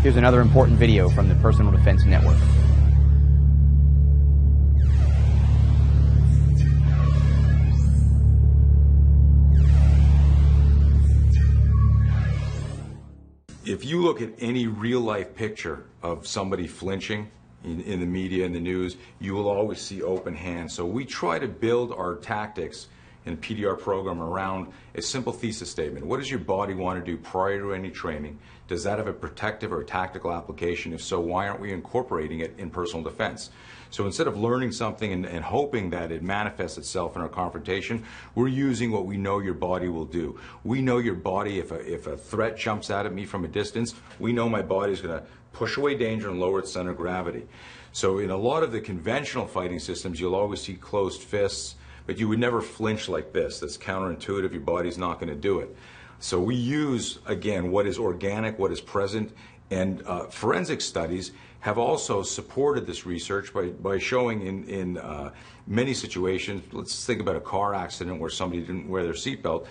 Here's another important video from the Personal Defense Network. If you look at any real-life picture of somebody flinching in the media and the news, you will always see open hands. So we try to build our tactics in the PDR program around a simple thesis statement. What does your body want to do prior to any training? Does that have a protective or tactical application? If so, why aren't we incorporating it in personal defense? So instead of learning something and hoping that it manifests itself in our confrontation, we're using what we know your body will do. We know your body, if a threat jumps out at me from a distance, we know my body is going to push away danger and lower its center of gravity. So in a lot of the conventional fighting systems, you'll always see closed fists, but you would never flinch like this. That's counterintuitive. Your body's not going to do it. So we use, again, what is organic, what is present, and forensic studies have also supported this research by showing in many situations. Let's think about a car accident where somebody didn't wear their seatbelt.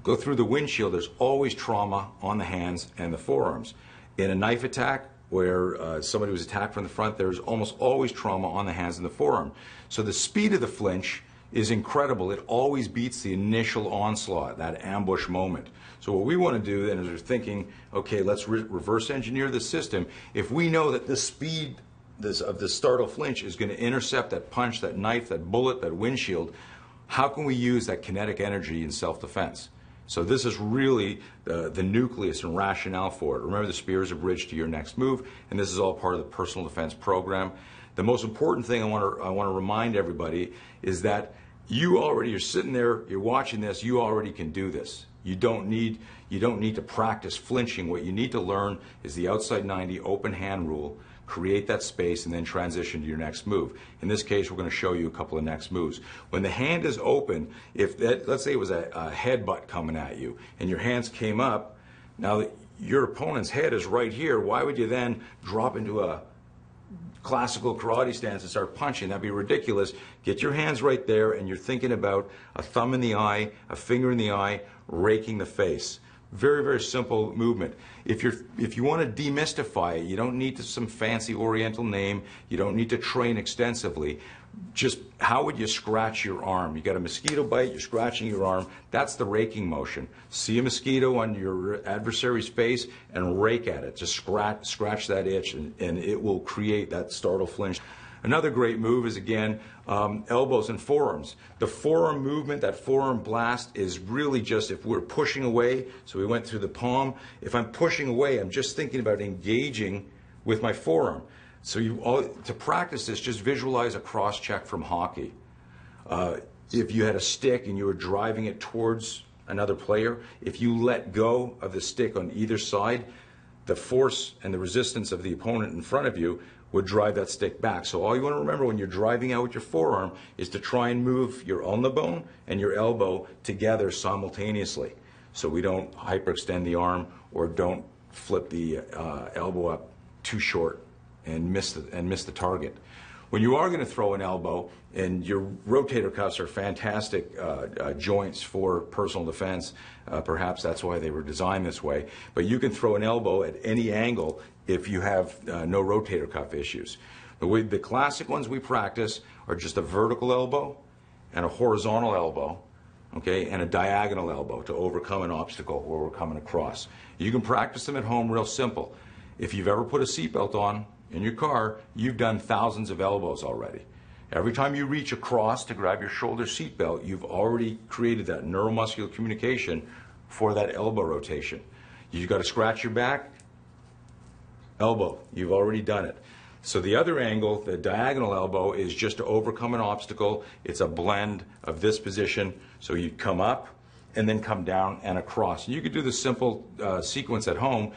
Go through the windshield, there's always trauma on the hands and the forearms. In a knife attack, where somebody was attacked from the front, there's almost always trauma on the hands and the forearm. So the speed of the flinch is incredible. It always beats the initial onslaught, that ambush moment. So what we want to do then is we're thinking, okay, let's reverse engineer the system. If we know that the speed of the startle flinch is going to intercept that punch, that knife, that bullet, that windshield, how can we use that kinetic energy in self-defense? So this is really the nucleus and rationale for it. Remember, the spear is a bridge to your next move, and this is all part of the personal defense program. The most important thing I want to remind everybody is that you're sitting there, you're watching this, you already can do this. You don't need to practice flinching. What you need to learn is the outside 90 open hand rule. Create that space and then transition to your next move. In this case, we're going to show you a couple of next moves. When the hand is open, let's say it was a headbutt coming at you and your hands came up, now your opponent's head is right here, why would you then drop into a classical karate stance and start punching? That'd be ridiculous. Get your hands right there and you're thinking about a thumb in the eye, a finger in the eye, raking the face. Very, very simple movement. If you want to demystify it, you don't need some fancy oriental name. You don't need to train extensively. Just how would you scratch your arm? You got a mosquito bite, you're scratching your arm. That's the raking motion. See a mosquito on your adversary's face and rake at it. Just scratch that itch and it will create that startle flinch. Another great move is, again, elbows and forearms. The forearm movement, that forearm blast, is really just if we're pushing away. So we went through the palm. If I'm pushing away, I'm just thinking about engaging with my forearm. So to practice this, just visualize a cross check from hockey. If you had a stick and you were driving it towards another player, if you let go of the stick on either side, the force and the resistance of the opponent in front of you would drive that stick back. So all you want to remember when you're driving out with your forearm is to try and move your ulna bone and your elbow together simultaneously, so we don't hyperextend the arm or don't flip the elbow up too short and miss the target. When you are going to throw an elbow, and your rotator cuffs are fantastic joints for personal defense, perhaps that's why they were designed this way, but you can throw an elbow at any angle if you have no rotator cuff issues. The classic ones we practice are just a vertical elbow and a horizontal elbow, okay, and a diagonal elbow to overcome an obstacle where we're coming across. You can practice them at home real simple. If you've ever put a seatbelt on in your car, you've done thousands of elbows already. Every time you reach across to grab your shoulder seatbelt, you've already created that neuromuscular communication for that elbow rotation. You've got to scratch your back, elbow, you've already done it. So the other angle, the diagonal elbow, is just to overcome an obstacle. It's a blend of this position. So you come up and then come down and across. You could do the simple sequence at home.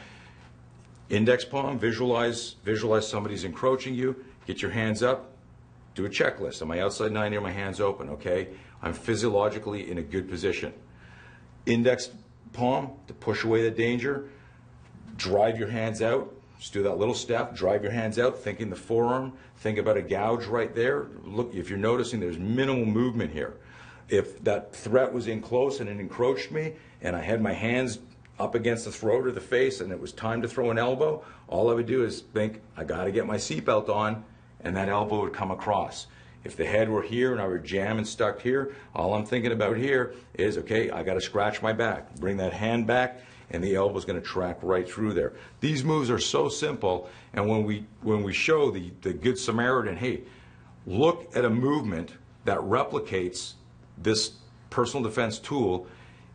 Index palm, visualize somebody's encroaching you, get your hands up, do a checklist. Am I outside 90 or my hands open? Okay, I'm physiologically in a good position. Index palm to push away the danger, drive your hands out, just do that little step, drive your hands out, thinking the forearm, think about a gouge right there. Look, if you're noticing, there's minimal movement here. If that threat was in close and it encroached me and I had my hands up against the throat or the face and it was time to throw an elbow, all I would do is think, I got to get my seatbelt on, and that elbow would come across. If the head were here and I were jammed and stuck here, all I'm thinking about here is, okay, I got to scratch my back. Bring that hand back, and the elbow's going to track right through there. These moves are so simple, and when we show the Good Samaritan, hey, look at a movement that replicates this personal defense tool,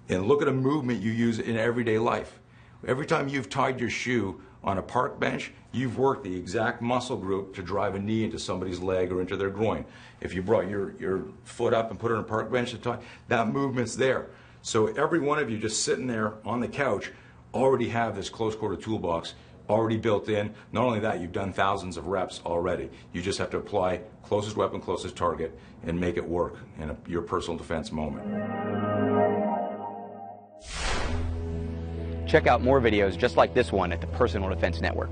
and look at a movement you use in everyday life. Every time you've tied your shoe on a park bench, you've worked the exact muscle group to drive a knee into somebody's leg or into their groin. If you brought your foot up and put it on a park bench to tie, that movement's there. So every one of you just sitting there on the couch already have this close quarter toolbox already built in. Not only that, you've done thousands of reps already. You just have to apply closest weapon, closest target, and make it work in your personal defense moment. Check out more videos just like this one at the Personal Defense Network.